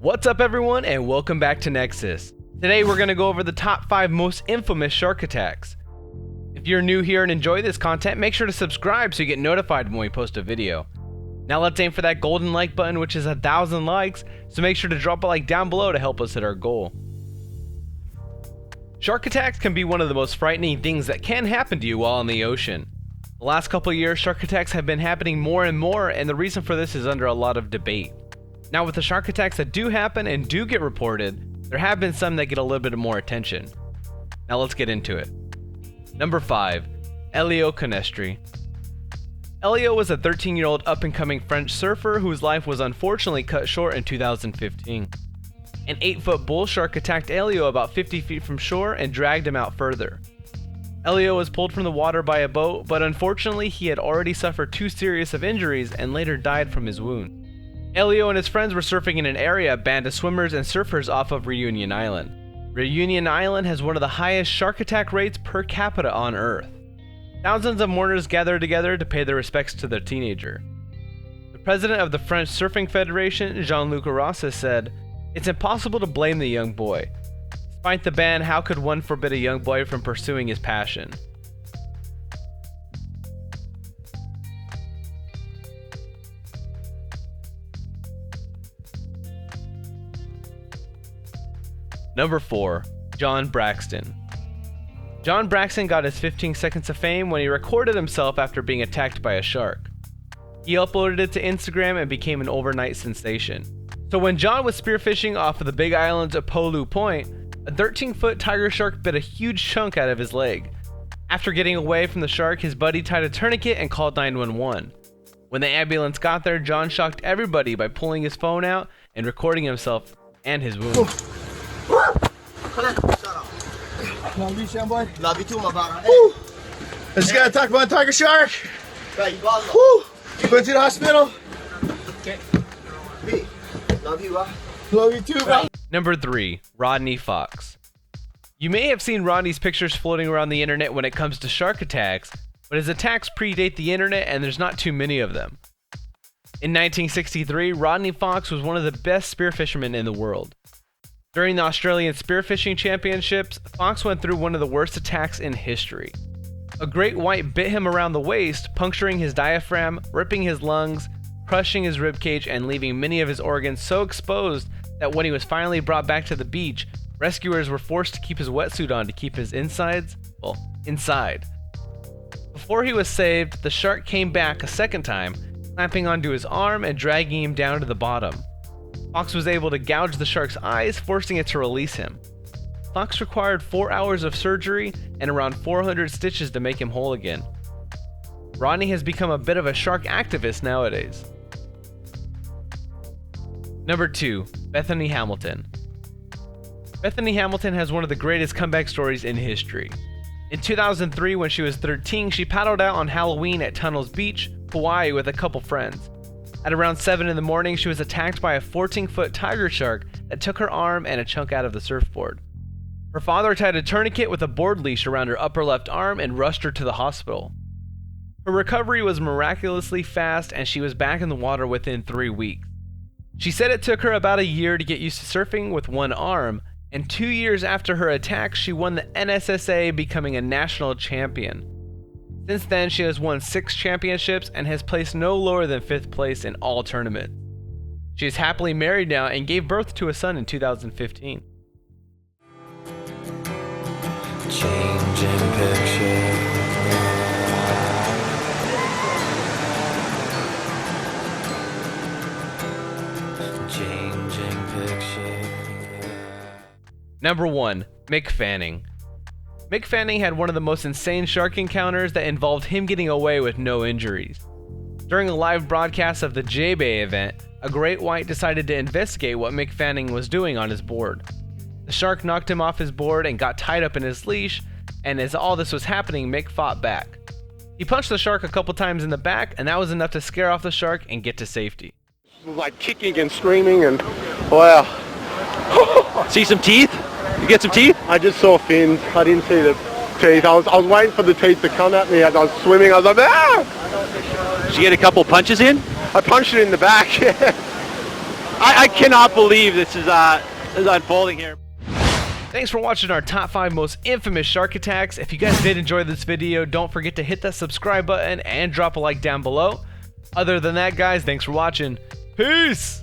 What's up everyone and welcome back to Nexus. Today we're going to go over the top 5 most infamous shark attacks. If you're new here and enjoy this content, make sure to subscribe so you get notified when we post a video. Now let's aim for that golden like button, which is 1,000 likes, so make sure to drop a like down below to help us hit our goal. Shark attacks can be one of the most frightening things that can happen to you while in the ocean. The last couple of years, shark attacks have been happening more and more, and the reason for this is under a lot of debate. Now with the shark attacks that do happen and do get reported, there have been some that get a little bit more attention. Now let's get into it. Number 5. Elio Kunis. Elio was a 13-year-old up-and-coming French surfer whose life was unfortunately cut short in 2015. An 8-foot bull shark attacked Elio about 50 feet from shore and dragged him out further. Elio was pulled from the water by a boat, but unfortunately he had already suffered 2 serious of injuries and later died from his wound. Elio and his friends were surfing in an area banned to swimmers and surfers off of Reunion Island. Reunion Island has one of the highest shark attack rates per capita on Earth. Thousands of mourners gathered together to pay their respects to their teenager. The president of the French Surfing Federation, Jean-Luc Rosses, said, "It's impossible to blame the young boy. Despite the ban, how could one forbid a young boy from pursuing his passion?" Number 4. John Braxton. John Braxton got his 15 seconds of fame when he recorded himself after being attacked by a shark. He uploaded it to Instagram and became an overnight sensation. So when John was spearfishing off of the big islands of Polu Point, a 13-foot tiger shark bit a huge chunk out of his leg. After getting away from the shark, his buddy tied a tourniquet and called 911. When the ambulance got there, John shocked everybody by pulling his phone out and recording himself and his wound. Love you, Sam boy. Love you too, my brother. I just gotta talk about tiger shark. Woo. Going to the hospital. Okay. Love you, bro. Love you too, bro. Number 3. Rodney Fox. You may have seen Rodney's pictures floating around the internet when it comes to shark attacks, but his attacks predate the internet and there's not too many of them. In 1963, Rodney Fox was one of the best spearfishermen in the world. During the Australian Spearfishing Championships, Fox went through one of the worst attacks in history. A great white bit him around the waist, puncturing his diaphragm, ripping his lungs, crushing his ribcage, and leaving many of his organs so exposed that when he was finally brought back to the beach, rescuers were forced to keep his wetsuit on to keep his insides, well, inside. Before he was saved, the shark came back a second time, clamping onto his arm and dragging him down to the bottom. Fox was able to gouge the shark's eyes, forcing it to release him. Fox required 4 hours of surgery and around 400 stitches to make him whole again. Rodney has become a bit of a shark activist nowadays. Number 2. Bethany Hamilton. Bethany Hamilton has one of the greatest comeback stories in history. In 2003, when she was 13, she paddled out on Halloween at Tunnels Beach, Hawaii with a couple friends. At around 7 in the morning, she was attacked by a 14-foot tiger shark that took her arm and a chunk out of the surfboard. Her father tied a tourniquet with a board leash around her upper left arm and rushed her to the hospital. Her recovery was miraculously fast and she was back in the water within 3 weeks. She said it took her about a year to get used to surfing with one arm, and 2 years after her attack, she won the NSSA, becoming a national champion. Since then, she has won 6 championships and has placed no lower than 5th place in all tournaments. She is happily married now and gave birth to a son in 2015. Changing picture. Changing picture. Number 1. Mick Fanning. Mick Fanning had one of the most insane shark encounters that involved him getting away with no injuries. During a live broadcast of the J-Bay event, a great white decided to investigate what Mick Fanning was doing on his board. The shark knocked him off his board and got tied up in his leash, and as all this was happening, Mick fought back. He punched the shark a couple times in the back, and that was enough to scare off the shark and get to safety. Like kicking and screaming and wow. See some teeth? You get some teeth? I just saw fins. I didn't see the teeth. I was waiting for the teeth to come at me as I was swimming. I was like, ah! Did you get a couple punches in? I punched it in the back. I cannot believe this is unfolding here. Thanks for watching our top 5 most infamous shark attacks. If you guys did enjoy this video, don't forget to hit that subscribe button and drop a like down below. Other than that, guys, thanks for watching. Peace!